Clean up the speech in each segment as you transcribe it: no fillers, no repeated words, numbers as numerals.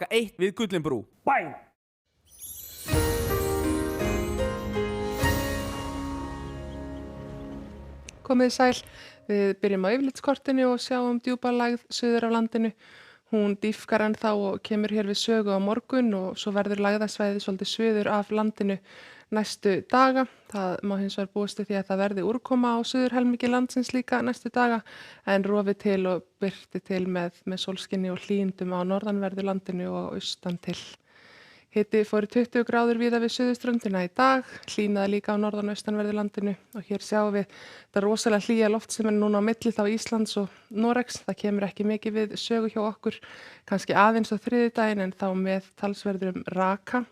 bakka 1 við Gullinbrú. Bæn! Komið sæl, við byrjum á yfirlitskortinu og sjáum djúpa lægð suður af landinu. Hún dýpkar ennþá og kemur hér við sögu á morgun og svo verður lægðasvæðið svolítið suður af landinu næstu daga. Það má hins vegar búast við því að það verði úrkoma á suðurhelmingi landsins líka næstu daga en rofi til og birti til með sólskinni og hlýindum á norðanverðu landinu og austan til. Hiti fór í 20 gráður víða við suðurströndina í dag, hlýnaði líka á norðan og austanverðu landinu og hér sjáum við þetta rosalega hlýja loft sem er núna á milli þá Íslands og Noregs. Það kemur ekki mikið við sögu hjá okkur, kannski aðeins á þriðjudaginn en þá með talsverðum raka.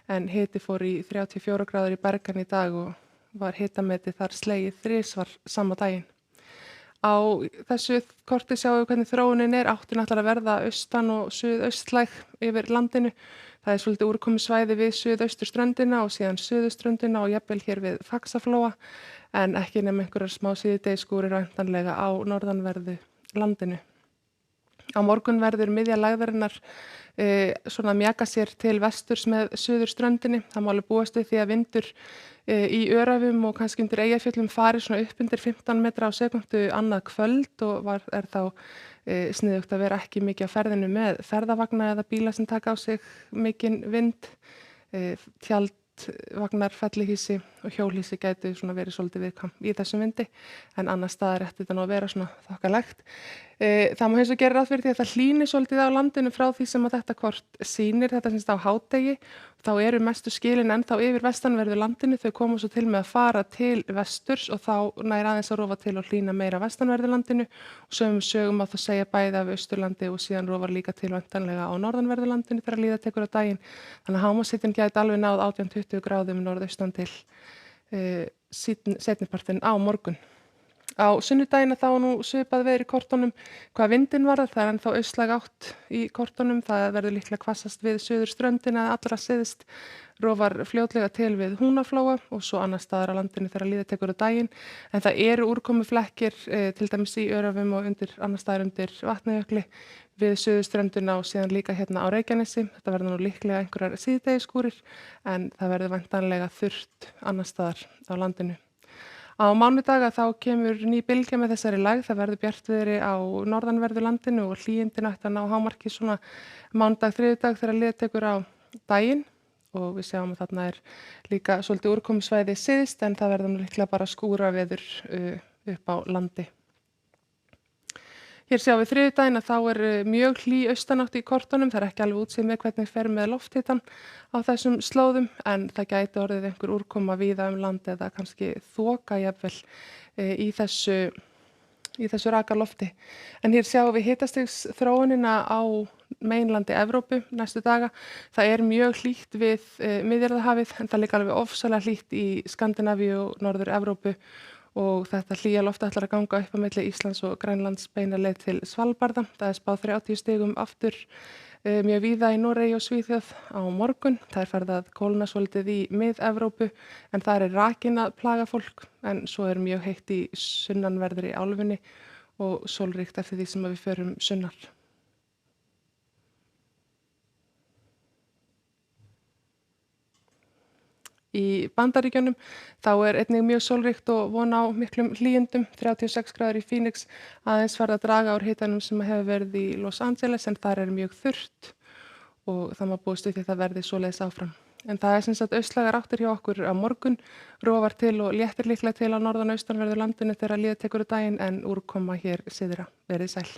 En hiti fór í 34 gráður í Bergen í dag og var hitametið þar slegið þrisvar sama daginn. Á þessu korti sjáum við hvernig þróunin er, áttin ætlar að verða austan og suðaustlæg yfir landinu. Það er svolítið úrkomusvæði við suðausturströndina og síðan suðurströndina og jafnvel hér við Faxaflóa en ekki nema einhverjar smá síðdegisskúrir væntanlega á norðanverðu landinu. Á morgun verður miðja lægðarinnar svona mjaka sér til vesturs með suðurströndinni. Það má alveg búast við því að vindur í Öræfum og kannski undir Eyjafjöllum fari svona upp undir 15 metra á sekúndu annað kvöld og er þá sniðugt að vera ekki mikið á ferðinu með ferðavagna eða bíla sem taka á sig mikinn vind. Tjaldvagnar, fellihýsi og hjólhýsi gætu svona verið svolítið viðkvæm í þessum vindi en annars staðar ætti þetta nú að vera svona þokkalegt. Það má hins vegar gera ráð fyrir því að það hlýni svolítið á landinu frá því sem að þetta kort sýnir, þetta syns á hádegi. Þá eru mestu skilin ennþá yfir vestanverðu landinu, þau koma svo til með að fara til vesturs og þá nær aðeins að rofa til og hlýna meira vestanverðu landinu og sögum að það segja bæði af Austurlandi og síðan rofar líka til væntanlega á norðanverðu landinu þegar líða tekur á daginn. Þannig að hámarkshitinn gæti alveg náð 18-20 gráðum norðaustan til seinnipartinn á morgun. Á sunnudaginn þá nú svipað veður í kortunum hvað vindinn varðar, það er ennþá austlæg átt í kortunum, það verður líklega hvassast við suðurströndina allra syðst, rofar fljótlega til við Húnaflóa og svo annars staðar á landinu þegar líða tekur á daginn. En það eru úrkomuflekkir til dæmis í Öræfum og annars staðar undir Vatnajökli við suðurströndina og síðan líka hérna á Reykjanesi. Þetta verður nú líklega einhverjar síðdegisskúrir en það verður væntanlega þurrt annars staðar á landinu. Á mánudaga þá kemur ný bylgja með þessari lægð, það verður bjartviðri á norðanverðu landinu og hlýindin ætti að ná hámarki svona mánudag, þriðjudag þegar liðið tekur á daginn og við sjáum að þarna er líka svolítið úrkomusvæði syðst en það verður nú líklega bara skúraveður upp á landi. Hér sjáum við þriðjudaginn að þá er mjög hlý austanátt í kortunum, það er ekki alveg útsýn með hvernig fer með lofthitann á þessum slóðum en það gæti orðið einhver úrkoma víða land eða kannski þoka jafnvel í þessu raka lofti. En hér sjáum við hitastigsþróunina á meginlandi Evrópu næstu daga. Það er mjög hlýtt við Miðjarðarhafið en það er líka alveg ofsalega hlýtt í Skandinavíu og Norður Evrópu. Og þetta hlýja loft ætlar að ganga upp á milli Íslands og Grænlands beina leið til Svalbarða. Það er spáð 30 stigum aftur mjög víða í Noregi og Svíþjóð á morgun. Það er farið að kólna svolítið í Mið-Evrópu en það er rakin að plaga fólk en svo er mjög heitt í sunnanverðri álfunni og sólríkt eftir því sem við förum sunnar. Í Bandaríkjunum þá er einnig mjög sólríkt og von á miklum hlýindum, 36 gráður í Phoenix, aðeins farið að draga úr hitanum sem hefur verið í Los Angeles en þar er mjög þurrt og það má búast við því að það verði svoleiðis áfram. En það er sem sagt austlægar áttir hjá okkur á morgun, rofar til og léttir líklega til á norðan austanverðu landinu þegar líða tekur á daginn en úrkoma hér syðra. Verið sæl.